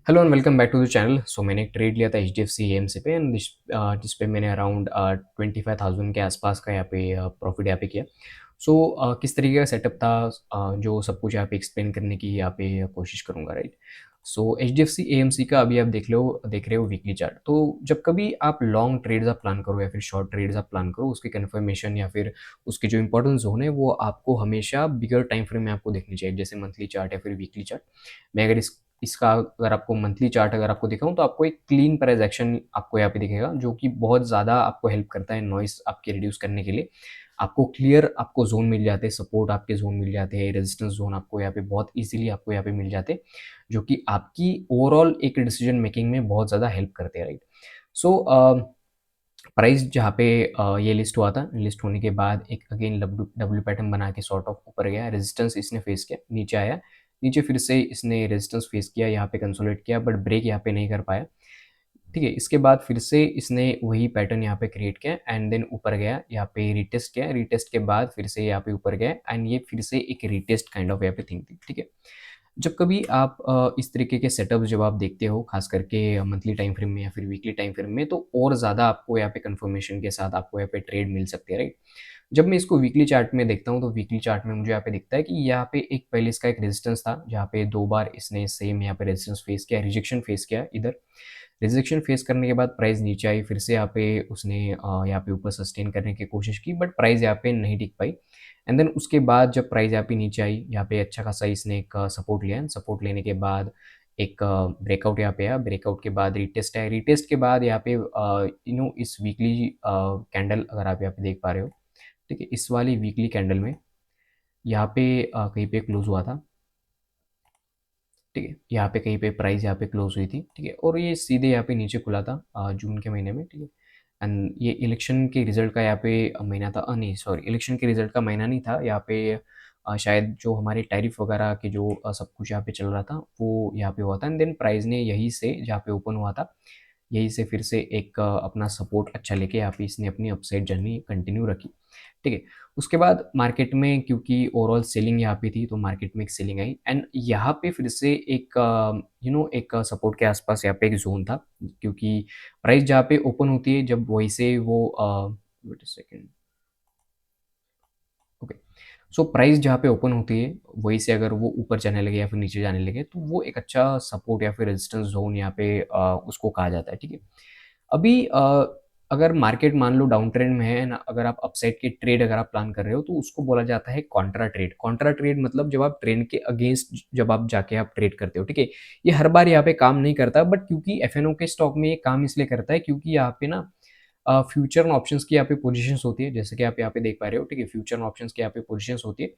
Hello and welcome back to the channel. So मैंने एक trade लिया था H D F C M C पे एंड जिस पे मैंने अराउंड 25,000 के आसपास का यहाँ पे प्रॉफिट यहाँ पे किया। सो किस तरीके का सेटअप था, जो सब कुछ यहाँ पे एक्सप्लेन करने की यहाँ पे कोशिश करूँगा, right. So H D F C A M C का अभी आप देख रहे हो वीकली चार्ट। तो जब कभी आप लॉन्ग ट्रेड्स आप प्लान करो या फिर शॉर्ट ट्रेड्स आप प्लान करो, उसकी कन्फर्मेशन या फिर उसके जो इंपॉर्टेंट जोन है वो आपको हमेशा बिगर टाइम फ्रेम में आपको देखनी चाहिए, जैसे मंथली चार्ट या फिर वीकली चार्ट। मैं अगर इसका अगर आपको मंथली चार्ट अगर आपको दिखाऊँ तो आपको एक क्लीन प्राइस एक्शन आपको यहाँ पे दिखेगा, जो कि बहुत ज़्यादा आपको हेल्प करता है नॉइस आपके रिड्यूस करने के लिए। आपको क्लियर आपको जोन मिल जाते हैं, सपोर्ट आपके जोन मिल जाते हैं, रेजिस्टेंस जोन आपको यहाँ पे बहुत इजीली आपको यहाँ पे मिल जाते हैं, जो कि आपकी ओवरऑल एक डिसीजन मेकिंग में बहुत ज़्यादा हेल्प करते हैं, राइट। सो प्राइस जहाँ पे ये लिस्ट हुआ था, लिस्ट होने के बाद एक अगेन डब्ल्यू पैटर्न बना के सॉर्ट ऑफ ऊपर गया, रेजिस्टेंस इसने फेस किया, नीचे आया, नीचे फिर से इसने रेजिस्टेंस फेस किया, यहाँ पे कंसोलिडेट किया बट ब्रेक यहाँ पे नहीं कर पाया। ठीक है, इसके बाद फिर से इसने वही पैटर्न यहाँ पे क्रिएट किया एंड देन ऊपर गया, यहाँ पे रिटेस्ट किया, रिटेस्ट के बाद फिर से यहाँ पे ऊपर गया एंड ये फिर से एक रिटेस्ट काइंड ऑफ यहाँ पे थिंग थी। ठीक है, जब कभी आप इस तरीके के सेटअप जब आप देखते हो, खास करके मंथली टाइम फ्रेम में या फिर वीकली टाइम फ्रेम में, तो और ज़्यादा आपको यहाँ पे कंफर्मेशन के साथ आपको यहाँ पे ट्रेड मिल सकते हैं, राइट। जब मैं इसको वीकली चार्ट में देखता हूँ तो वीकली चार्ट में मुझे यहाँ पे दिखता है कि यहाँ पे एक पहले इसका एक रेजिस्टेंस था, जहाँ पे दो बार इसने सेम यहाँ पे रेजिस्टेंस फेस किया, रिजेक्शन फेस किया। इधर रिजेक्शन फेस करने के बाद प्राइस नीचे आई, फिर से यहाँ पे उसने यहाँ पे ऊपर सस्टेन करने की कोशिश की बट प्राइस यहाँ पे नहीं टिक पाई। एंड देन उसके बाद जब प्राइस यहाँ पे नीचे आई, यहाँ पे अच्छा खासा इसने एक सपोर्ट लिया, सपोर्ट लेने के बाद एक ब्रेकआउट यहाँ पे आया, ब्रेकआउट के बाद रिटेस्ट है, रिटेस्ट के बाद यहाँ पे इस वीकली कैंडल अगर आप यहाँ पे देख पा रहे हो, ठीक है, इस वाली वीकली कैंडल में यहाँ पे कहीं पे क्लोज हुआ था। ठीक है, यहाँ पे कहीं पे प्राइस यहाँ पे क्लोज हुई थी, ठीक है, और ये सीधे यहाँ पे नीचे खुला था जून के महीने में। ठीक है, एंड ये इलेक्शन के रिजल्ट का यहाँ पे महीना था, नहीं सॉरी, इलेक्शन के रिजल्ट का महीना नहीं था यहाँ पे। शायद जो हमारे टैरिफ वगैरह के जो सब कुछ यहाँ पे चल रहा था वो यहाँ पे हुआ था एंड देन प्राइस ने यहीं से जहाँ पे ओपन हुआ था, यहीं से फिर से एक अपना सपोर्ट अच्छा लेके यहाँ पे इसने अपनी अपसाइड जर्नी कंटिन्यू रखी। ठीक है, उसके बाद मार्केट में क्योंकि ओवरऑल सेलिंग यहाँ पे थी तो मार्केट में एक सेलिंग आई एंड यहाँ पे फिर से एक एक सपोर्ट के आसपास यहाँ पे एक जोन था, क्योंकि प्राइस जहाँ पे ओपन होती है जब वही से वो wait a second, okay, so price जहाँ पे ओपन होती है वही से अगर वो ऊपर जाने लगे या फिर नीचे जाने लगे तो वो एक अच्छा सपोर्ट या फिर रेजिस्टेंस जोन यहाँ पे उसको कहा जाता है। ठीक है, अभी अगर मार्केट मान लो डाउन ट्रेंड में है ना, अगर आप अपसाइड के ट्रेड अगर आप प्लान कर रहे हो तो उसको बोला जाता है कॉन्ट्रा ट्रेड। कॉन्ट्रा ट्रेड मतलब जब आप ट्रेंड के अगेंस्ट जब आप जाके आप ट्रेड करते हो। ठीक है, ये हर बार यहाँ पे काम नहीं करता बट क्योंकि एफएनओ के स्टॉक में ये काम इसलिए करता है क्योंकि यहाँ पे ना फ्यूचर ऑप्शंस की यहाँ पे पोजीशंस होती है, जैसे कि आप यहाँ पे देख पा रहे हो। ठीक है, फ्यूचर ऑप्शंस की यहाँ पे पोजीशंस होती है,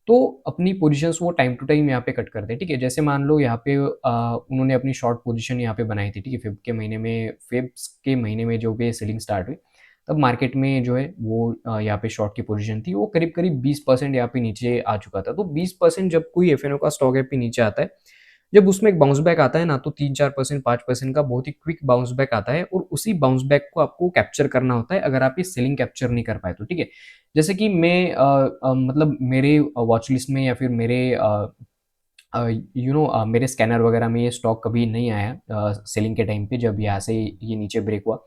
तो अपनी पोजीशंस वो टाइम टू टाइम यहाँ पे कट करते हैं। ठीक है, जैसे मान लो यहाँ पे उन्होंने अपनी शॉर्ट पोजीशन यहाँ पे बनाई थी। ठीक है, फेब के महीने में जो भी सेलिंग स्टार्ट हुई तब मार्केट में जो है वो यहाँ पे शॉर्ट की पोजीशन थी, वो करीब करीब 20% यहाँ पे नीचे आ चुका था। तो 20% जब कोई एफएनओ का स्टॉक यहाँ पे नीचे आता है, जब उसमें एक बाउंस बैक आता है ना, तो 3-4% 5% का बहुत ही क्विक बाउंस बैक आता है और उसी बाउंस बैक को आपको कैप्चर करना होता है अगर आप ये सेलिंग कैप्चर नहीं कर पाए तो। ठीक है, जैसे कि मैं मतलब मेरे वॉच लिस्ट में या फिर मेरे मेरे स्कैनर वगैरह में ये स्टॉक कभी नहीं आया सेलिंग के टाइम पे जब यहाँ से ये नीचे ब्रेक हुआ।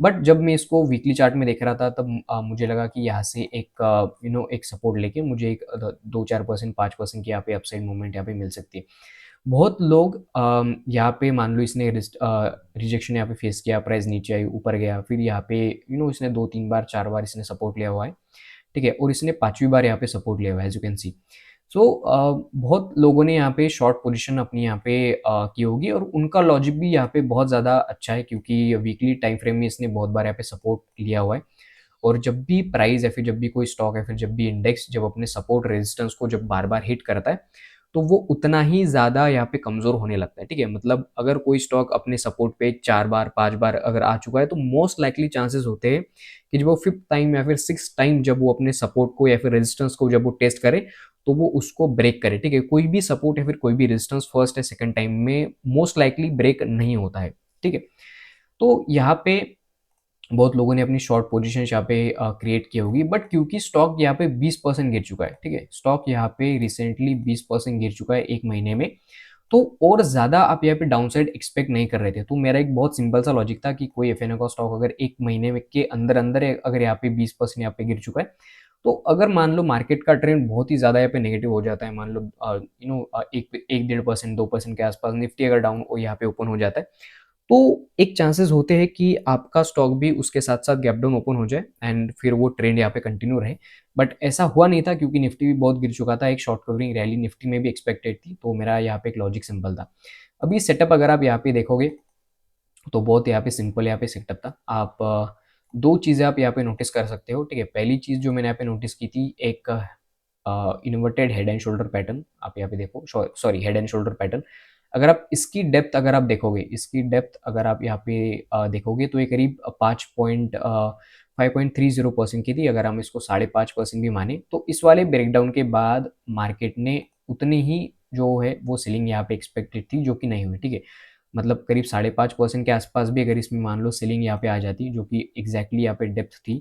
बट जब मैं इसको वीकली चार्ट में देख रहा था तब मुझे लगा कि यहाँ से एक एक सपोर्ट लेके मुझे एक 2-4% 5% की यहाँ पे अपसाइड मूवमेंट यहाँ पे मिल सकती है। बहुत लोग यहाँ पे मान लो इसने रिजेक्शन यहाँ पे फेस किया, प्राइस नीचे आई, ऊपर गया, फिर यहाँ पे इसने 2-3 बार 4 बार इसने सपोर्ट लिया हुआ है। ठीक है, और इसने 5वीं बार यहाँ पे सपोर्ट लिया हुआ है, एज यू कैन सी। सो बहुत लोगों ने यहाँ पे शॉर्ट पोजीशन अपनी यहाँ पे की होगी और उनका लॉजिक भी यहाँ पे बहुत ज़्यादा अच्छा है, क्योंकि वीकली टाइम फ्रेम में इसने बहुत बार यहाँ पे सपोर्ट लिया हुआ है। और जब भी प्राइस या फिर जब भी कोई स्टॉक या फिर जब भी इंडेक्स जब अपने सपोर्ट रेजिस्टेंस को जब बार बार हिट करता है तो वो उतना ही ज़्यादा यहाँ पे कमज़ोर होने लगता है। ठीक है, मतलब अगर कोई स्टॉक अपने सपोर्ट पे 4 बार 5 बार अगर आ चुका है तो मोस्ट लाइकली चांसेस होते हैं कि जब वो 5th टाइम या फिर 6th टाइम जब वो अपने सपोर्ट को या फिर रेजिस्टेंस को जब वो टेस्ट करे तो वो उसको ब्रेक करे। ठीक है, कोई भी सपोर्ट या फिर कोई भी रेजिस्टेंस फर्स्ट या सेकंड टाइम में मोस्ट लाइकली ब्रेक नहीं होता है। ठीक है, तो यहाँ पे बहुत लोगों ने अपनी शॉर्ट पोजीशन यहाँ पे क्रिएट की होगी, बट क्योंकि स्टॉक यहाँ पे 20% गिर चुका है। ठीक है, स्टॉक यहाँ पे रिसेंटली 20% गिर चुका है एक महीने में, तो और ज़्यादा आप यहाँ पे डाउनसाइड एक्सपेक्ट नहीं कर रहे थे। तो मेरा एक बहुत सिंपल सा लॉजिक था कि कोई एफएनओ का स्टॉक अगर 1 महीने में के अंदर-अंदर अगर यहाँ पे 20% यहाँ पे गिर चुका है, तो अगर मान लो मार्केट का ट्रेंड बहुत ही ज़्यादा यहाँ पे नेगेटिव हो जाता है, मान लो 1 डेढ़ परसेंट 2% के आसपास निफ्टी अगर डाउन यहाँ पे ओपन हो जाता है, तो एक चांसेस होते हैं कि आपका स्टॉक भी उसके साथ-साथ गैप डाउन ओपन हो जाए एंड फिर वो ट्रेंड यहाँ पे कंटिन्यू रहे। बट ऐसा हुआ नहीं था क्योंकि निफ्टी भी बहुत गिर चुका था, एक शॉर्ट कवरिंग रैली निफ्टी में भी एक्सपेक्टेड थी, तो मेरा यहाँ पे एक लॉजिक सिंपल था। अभी सेटअप अगर आप यहाँ पे देखोगे, तो बहुत यहाँ पे सिंपल यहाँ पे सेटअप था। आप 2 चीज़ें आप यहाँ पे नोटिस कर सकते हो, ठीक है? पहली चीज़ जो मैंने यहाँ पे नोटिस की थी, एक inverted head and shoulder pattern आप यहाँ पे देखो, sorry head and shoulder pattern. अगर आप इसकी डेप्थ अगर आप देखोगे, इसकी डेप्थ अगर आप यहाँ पे देखोगे, तो ये करीब 5.30% की थी। अगर हम इसको 5.5% भी माने, तो इस वाले ब्रेकडाउन के बाद मार्केट ने उतनी ही जो है वो सेलिंग यहाँ पे एक्सपेक्टेड थी, जो कि नहीं हुई, ठीक है? मतलब करीब 5.5% के आसपास भी अगर इसमें मान लो सेलिंग यहाँ पे आ जाती, जो कि एग्जैक्टली यहाँ पे डेप्थ थी,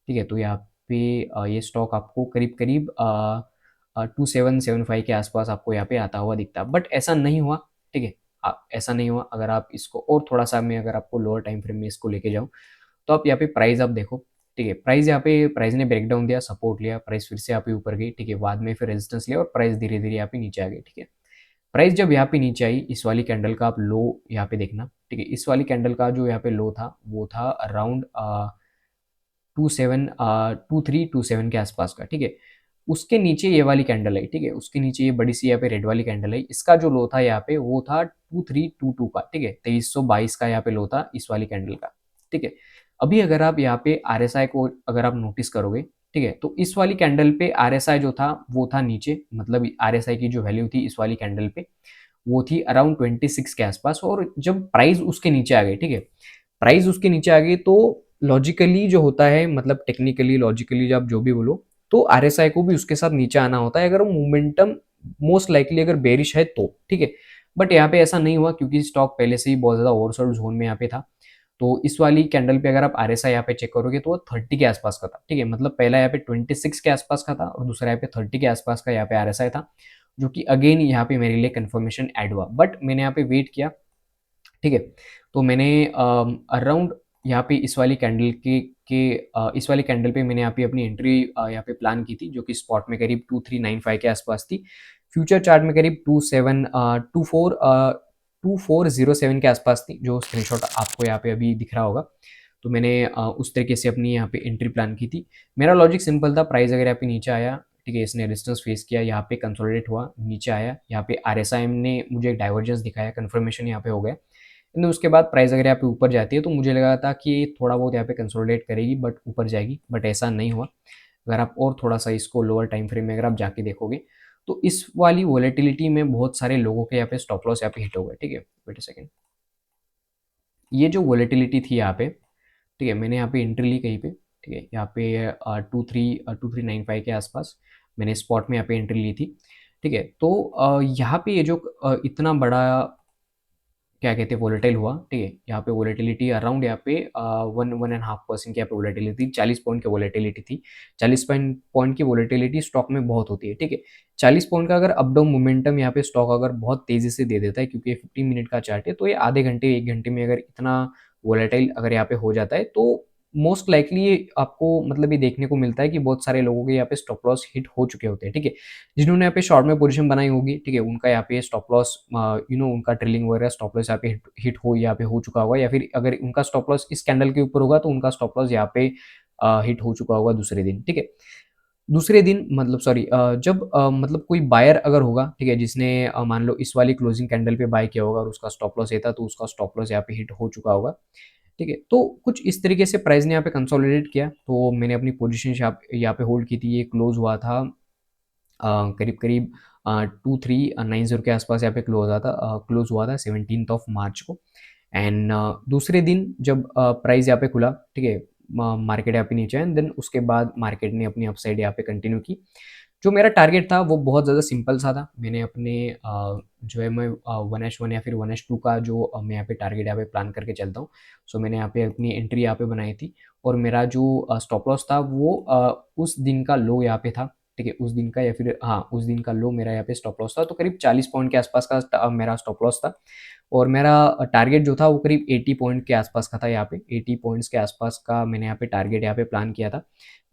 ठीक है? तो यहाँ पे ये स्टॉक आपको करीब-करीब 2775 के आसपास आपको यहाँ पे आता हुआ दिखता। बट ऐसा नहीं हुआ, ठीक है? ऐसा नहीं हुआ। अगर आप इसको और थोड़ा-सा मैं अगर आपको लोअर टाइम फ्रेम में इसको लेके जाऊँ, तो आप यहाँ पे प्राइस आप देखो, ठीक है? प्राइस यहाँ पे प्राइस ने ब्रेकडाउन दिया, सपोर्ट लिया, प्राइस फिर से यहाँ पे ऊपर गई, ठीक है? बाद में फिर रेजिस्टेंस लिया और प्राइस धीरे-धीरे यहाँ पे नीचे आ गई, ठीक है? प्राइस जब यहाँ पे नीचे आई, इस वाली कैंडल का आप लो यहाँ पे देखना, ठीक है? इस वाली कैंडल का जो यहाँ पे लो था, वो था अराउंड 2327 के आसपास का, ठीक है? उसके नीचे ये वाली कैंडल आई, ठीक है? उसके नीचे ये बड़ी सी यहाँ पे रेड वाली कैंडल आई। इसका जो लो था यहाँ पे वो था 2322 का, ठीक है? 2322 का यहाँ पे लो था इस वाली कैंडल का, ठीक है? अभी अगर आप यहाँ पे आरएसआई को अगर आप नोटिस करोगे, ठीक है? तो इस वाली कैंडल पे आरएसआई जो था वो था नीचे, मतलब आरएसआई की जो वैल्यू थी इस वाली कैंडल पे, वो थी अराउंड 26 के आसपास। और जब प्राइस उसके नीचे आ गई, ठीक है? प्राइस उसके नीचे आ गई, तो लॉजिकली जो होता है, मतलब टेक्निकली लॉजिकली जब आप जो भी बोलो, तो आरएसआई को भी उसके साथ नीचे आना होता है अगर वो मोमेंटम मोस्ट लाइकली अगर बेरिश है तो, ठीक है? बट यहाँ पे ऐसा नहीं हुआ क्योंकि स्टॉक पहले से ही बहुत ज़्यादा ओवरसोल्ड जोन में यहाँ पे था। तो इस वाली कैंडल पे अगर आप आरएसआई यहाँ पे चेक करोगे, तो वो 30 के आसपास का था, ठीक है? मतलब पहला यहाँ पे 26 के आसपास का था और दूसरा यहाँ पे 30 के आसपास का यहाँ पे आरएसआई था, जो कि अगेन यहाँ पे मेरे लिए कंफर्मेशन ऐड हुआ। बट मैंने यहाँ पे वेट किया, ठीक है? तो मैंने अराउंड यहाँ पे इस वाली कैंडल इस वाली कैंडल पे मैंने यहाँ पे अपनी एंट्री यहाँ पे प्लान की थी, जो कि स्पॉट में करीब 2395 के आसपास थी। फ्यूचर चार्ट में करीब 2407 के आसपास थी, जो स्क्रीनशॉट आपको यहाँ पे अभी दिख रहा होगा। तो मैंने उस तरीके से अपनी यहाँ पे एंट्री प्लान की थी। मेरा लॉजिक सिंपल था, प्राइस अगर यहाँ पे नीचे आया, ठीक है, इसने रेजिस्टेंस फेस किया, यहाँ पे कंसोलिडेट हुआ, नीचे आया, यहाँ पे आरएसआई ने मुझे डाइवर्जेंस दिखाया, कंफर्मेशन यहाँ पे हो गया। लेकिन उसके बाद प्राइस अगर यहाँ पे ऊपर जाती है, तो मुझे लगा था कि थोड़ा बहुत यहाँ पे कंसोलिडेट करेगी बट ऊपर जाएगी, बट ऐसा नहीं हुआ। अगर आप और थोड़ा सा इसको लोअर टाइम फ्रेम में अगर आप जाके देखोगे, तो इस वाली वॉलेटिलिटी में बहुत सारे लोगों के यहाँ पे स्टॉप लॉस यहाँ पे हिट हो गए, ठीक है? Wait a second. ये जो वॉलेटिलिटी थी यहाँ पे, ठीक है, मैंने यहाँ पे एंट्री ली कहीं पे, ठीक है, यहाँ पे 2395 के आसपास मैंने स्पॉट में यहाँ पे एंट्री ली थी, ठीक है? तो यहाँ पे ये जो इतना बड़ा क्या कहते हैं वोलेटाइल हुआ, ठीक है? यहाँ पे वोलेटिलिटी अराउंड यहाँ पे 1-1.5% की यहाँ पे वोलेटिलिटी, 40 पॉइंट की वोलेटिलिटी थी। 40 पॉइंट की वोलेटिलिटी स्टॉक में बहुत होती है, ठीक है? 40 पॉइंट का अगर अप डाउन मोमेंटम यहाँ पे स्टॉक अगर बहुत तेज़ी से दे देता है, क्योंकि ये 15 मिनट का चार्ट है, तो ये आधे घंटे, 1 घंटे में अगर इतना वोलेटाइल अगर यहाँ पे हो जाता है, तो मोस्ट लाइकली ये आपको मतलब ये देखने को मिलता है कि बहुत सारे लोगों के यहाँ पे स्टॉप लॉस हिट हो चुके होते हैं, ठीक है? जिन्होंने यहाँ पे शॉर्ट में पोजीशन बनाई होगी, ठीक है, उनका यहाँ पे स्टॉप लॉस उनका ट्रेलिंग वगैरह स्टॉप लॉस यहाँ पे हिट हो यहाँ पे हो चुका होगा, या फिर अगर उनका स्टॉप लॉस इस कैंडल के ऊपर होगा, तो उनका स्टॉप लॉस यहाँ पे हिट हो चुका होगा दूसरे दिन, ठीक है? दूसरे दिन मतलब सॉरी, जब मतलब कोई बायर अगर होगा, ठीक है, जिसने मान लो इस वाली क्लोजिंग कैंडल पे बाय किया होगा और उसका स्टॉप लॉस ये था, तो उसका स्टॉप लॉस यहाँ पे हिट हो चुका होगा, ठीक है? तो कुछ इस तरीके से प्राइस ने यहाँ पे कंसोलिडेट किया, तो मैंने अपनी पोजीशन यहाँ पे होल्ड की थी। ये क्लोज हुआ था करीब-करीब 2390 के आसपास यहाँ पे क्लोज हुआ था 17th ऑफ मार्च को। एंड दूसरे दिन जब प्राइस यहाँ पे खुला, ठीक है, मार्केट यहाँ पे नीचे एंड देन उसके बाद मार्केट ने अपनी अपसाइड यहाँ पे कंटिन्यू की। जो मेरा टारगेट था वो बहुत ज़्यादा सिंपल सा था। मैंने अपने जो है मैं 1H1 या फिर 1H2 का जो मैं यहाँ पे टारगेट यहाँ पे प्लान करके चलता हूँ। सो मैंने यहाँ पे अपनी एंट्री यहाँ पे बनाई थी और मेरा जो स्टॉप लॉस था वो उस दिन का लो यहाँ पे था, ठीक है, उस दिन का, या फिर हाँ, उस दिन का लो मेरा यहाँ पे स्टॉप लॉस था, तो करीब 40 पॉइंट के आसपास का मेरा स्टॉप लॉस था। और मेरा टारगेट जो था वो करीब 80 पॉइंट के आसपास का था यहाँ पे, 80 पॉइंट्स के आसपास का मैंने यहाँ पे टारगेट यहाँ पे प्लान किया था।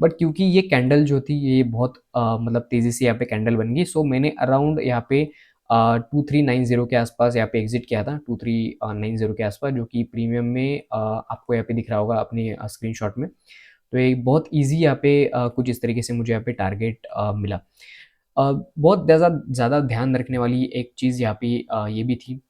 बट क्योंकि ये कैंडल जो थी ये बहुत मतलब तेज़ी से यहाँ पे कैंडल बन गई, सो मैंने अराउंड यहाँ पे 2390 के आसपास यहाँ पे एग्जिट किया था, 2390 के आसपास, जो कि प्रीमियम में आपको यहाँ पे दिख रहा होगा अपने स्क्रीनशॉट में। तो एक बहुत ईजी यहाँ पे कुछ इस तरीके से मुझे यहाँ पे टारगेट मिला। बहुत ज़्यादा ज़्यादा ध्यान रखने वाली एक चीज़ यहाँ पे ये भी थी,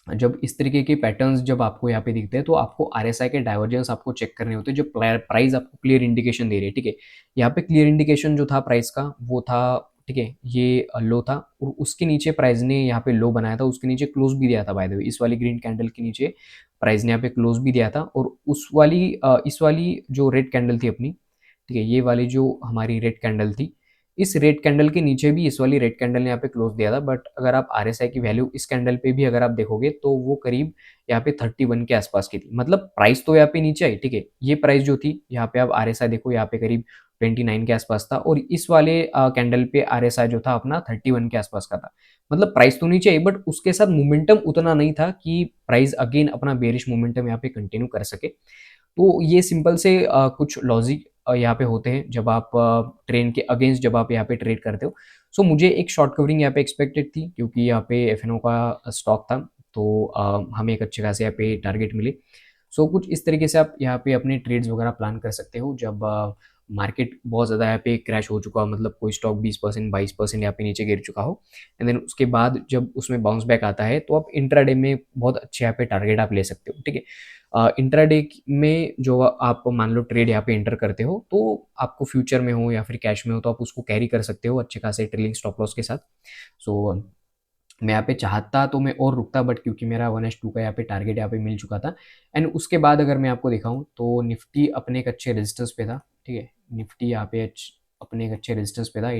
जब इस तरीके के पैटर्न्स जब आपको यहाँ पे दिखते हैं, तो आपको आरएसआई के डाइवर्जेंस आपको चेक करने होते हैं, जो प्राइस आपको क्लियर इंडिकेशन दे रही है, ठीक है। यहाँ पे क्लियर इंडिकेशन जो था प्राइस का वो था, ठीक है, ये लो था, और उसके नीचे प्राइस ने यहाँ पे लो बनाया था, उसके नीचे क्लोज भी दिया था बाय द वे, इस वाली ग्रीन कैंडल के नीचे प्राइस ने यहाँ पे क्लोज भी दिया था, और इस वाली जो रेड कैंडल थी अपनी, ठीक है, ये वाली जो हमारी रेड कैंडल थी, इस रेड कैंडल के नीचे भी इस वाली रेड कैंडल ने यहाँ पे क्लोज दिया था। बट अगर आप आरएसआई की वैल्यू इस कैंडल पे भी अगर आप देखोगे, तो वो करीब यहाँ पे 31 के आसपास की थी। मतलब प्राइस तो यहाँ पे नीचे आई, ठीक है, ये प्राइस जो थी यहाँ पे आप आरएसआई देखो, यहाँ पे करीब 29 के आसपास था, और इस वाले कैंडल पे आरएसआई जो था अपना 31 के आसपास का था। मतलब प्राइस तो नीचे आई, बट उसके साथ मोमेंटम उतना नहीं था कि प्राइस अगेन अपना बेरिश मोमेंटम यहाँ पे कंटिन्यू कर सके। तो ये सिंपल से कुछ लॉजिक यहाँ पे होते हैं जब आप ट्रेंड के अगेंस्ट जब आप यहाँ पे ट्रेड करते हो। सो मुझे एक शॉर्ट कवरिंग यहाँ पे एक्सपेक्टेड थी, क्योंकि यहाँ पे एफएनओ का स्टॉक था, तो हमें एक अच्छे खासे यहाँ पे टारगेट मिले। सो कुछ इस तरीके से आप यहाँ पे अपने ट्रेड्स वगैरह प्लान कर सकते हो, जब मार्केट बहुत ज़्यादा यहाँ पे क्रैश हो चुका हो, मतलब कोई स्टॉक 20% 22% यहाँ पे नीचे गिर चुका हो, एंड देन उसके बाद जब उसमें बाउंस बैक आता है, तो आप इंट्राडे में बहुत अच्छे यहाँ पे टारगेट आप ले सकते हो, ठीक है। इंट्राडे में जो आप मान लो ट्रेड यहाँ पे एंटर करते हो, तो आपको फ्यूचर में हो या फिर कैश में हो, तो आप उसको कैरी कर सकते हो अच्छे खासे ट्रेलिंग स्टॉप लॉस के साथ। सो मैं यहाँ पे चाहता तो मैं और रुकता, बट क्योंकि मेरा 1/2 का यहाँ पे टारगेट यहाँ पे मिल चुका था। एंड उसके बाद अगर मैं आपको दिखाऊं, तो निफ्टी अपने एक अच्छे रेजिस्टेंस पे था, ठीक है, निफ्टी यहाँ पे अपने एक अच्छे रेजिस्टेंस पे था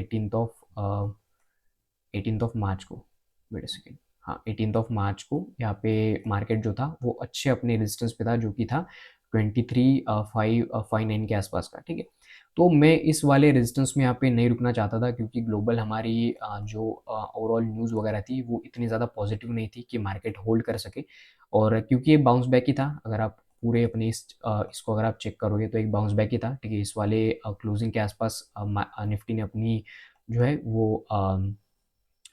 18th ऑफ मार्च को, वेट अ सेकेंड, हाँ 18th ऑफ मार्च को यहाँ पे मार्केट जो था वो अच्छे अपने रेजिस्टेंस पे था, जो कि था 23,559 के आसपास का, ठीक है। तो मैं इस वाले रेजिस्टेंस में यहाँ पे नहीं रुकना चाहता था, क्योंकि ग्लोबल हमारी जो ओवरऑल न्यूज़ वगैरह थी वो इतनी ज़्यादा पॉजिटिव नहीं थी कि मार्केट होल्ड कर सके। और क्योंकि ये बाउंस बैक ही था, अगर आप पूरे अपने इसको अगर आप चेक करोगे, तो एक बाउंस बैक ही था, ठीक है। इस वाले क्लोजिंग के आसपास निफ्टी ने अपनी जो है वो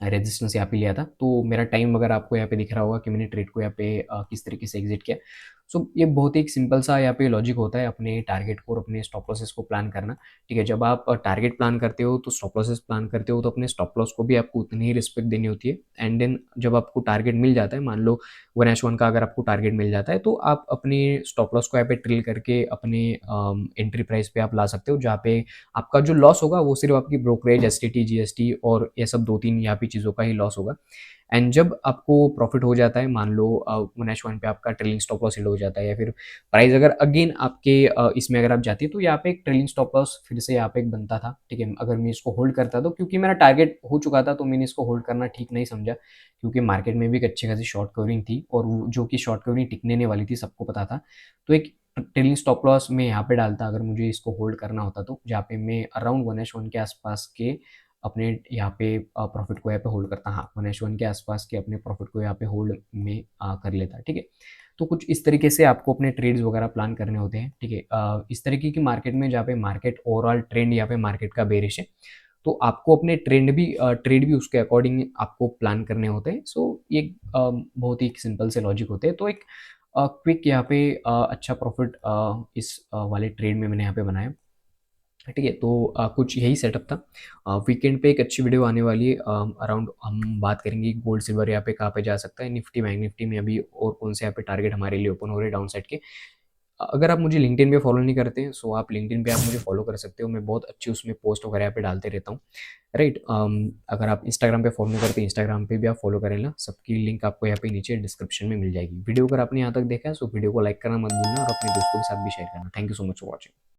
रेजिस्टेंस यहाँ पे लिया था। तो मेरा टाइम अगर आपको यहाँ पे दिख रहा होगा कि मैंने ट्रेड को यहाँ पे किस तरीके से एग्जिट किया। सो ये बहुत ही एक सिंपल सा यहाँ पे लॉजिक होता है अपने टारगेट को और अपने स्टॉप लॉसेस को प्लान करना, ठीक है। जब आप टारगेट प्लान करते हो, तो स्टॉप लॉसेस प्लान करते हो, तो अपने स्टॉप लॉस को भी आपको उतनी ही रिस्पेक्ट देनी होती है। एंड देन जब आपको टारगेट मिल जाता है, मान लो 1/1 का अगर आपको टारगेट मिल जाता है, तो आप अपने स्टॉप लॉस को यहाँ पे ट्रिल करके अपने एंट्री प्राइस पे आप ला सकते हो, जहाँ पे आपका जो लॉस होगा वो सिर्फ आपकी ब्रोकरेज, एसटीटी, जीएसटी और ये सब 2-3 यहाँ पे चीज़ों का ही लॉस होगा। एंड जब आपको प्रॉफिट हो जाता है, मान लो 1/1 पे आपका ट्रेलिंग स्टॉप लॉस हिट हो जाता है, या फिर प्राइस अगर अगेन आपके इसमें अगर आप जाती है, तो यहाँ पे एक ट्रेलिंग स्टॉप लॉस फिर से यहाँ पे एक बनता था, ठीक है। अगर मैं इसको होल्ड करता, तो क्योंकि मेरा टारगेट हो चुका था, तो मैंने इसको होल्ड करना ठीक नहीं समझा, क्योंकि मार्केट में भी एक अच्छी खासी शॉर्ट कवरिंग थी, और जो कि शॉर्ट कवरिंग टिकने नहीं वाली थी, सबको पता था। तो एक ट्रेलिंग स्टॉप लॉस मैं यहाँ पे डालता अगर मुझे इसको होल्ड करना होता, तो जहाँ पे मैं अराउंड 1/1 के आसपास के अपने यहाँ पे प्रॉफिट को यहाँ पे होल्ड करता, हाँ 1/1 के आसपास के अपने प्रॉफिट को यहाँ पे होल्ड में कर लेता, ठीक है। तो कुछ इस तरीके से आपको अपने ट्रेड्स वगैरह प्लान करने होते हैं, ठीक है। इस तरीके की मार्केट में जहाँ पे मार्केट ओवरऑल ट्रेंड यहाँ पे मार्केट का बेरिश है, तो आपको अपने ट्रेड भी उसके अकॉर्डिंग आपको प्लान करने होते हैं। सो ये बहुत ही सिंपल से लॉजिक होते हैं। तो एक क्विक यहाँ पे अच्छा प्रॉफिट इस वाले ट्रेड में मैंने यहाँ पे बनाया, ठीक है। तो कुछ यही सेटअप था। वीकेंड पे एक अच्छी वीडियो आने वाली है, अराउंड हम बात करेंगे गोल्ड सिल्वर यहाँ पे कहाँ पे जा सकता है, निफ्टी बैंक निफ्टी में अभी और कौन से यहाँ पे टारगेट हमारे लिए ओपन हो रहे हैं डाउन साइड के। अगर आप मुझे लिंक्डइन पे फॉलो नहीं करते हैं, सो आप लिंक्डइन पे आप मुझे फॉलो कर सकते हो, मैं बहुत अच्छी उसमें पोस्ट वगैरह यहाँ पे डालते रहता हूँ, राइट। अगर आप इंस्टाग्राम पे फॉलो नहीं करते, इंस्टाग्राम पे भी आप फॉलो करें ना, सबकी लिंक आपको यहाँ पे नीचे डिस्क्रिप्शन में मिल जाएगी। वीडियो अगर आपने यहाँ तक देखा है, सो वीडियो को लाइक करना मत भूलना, और अपने दोस्तों के साथ भी शेयर करना। Thank you so much for watching.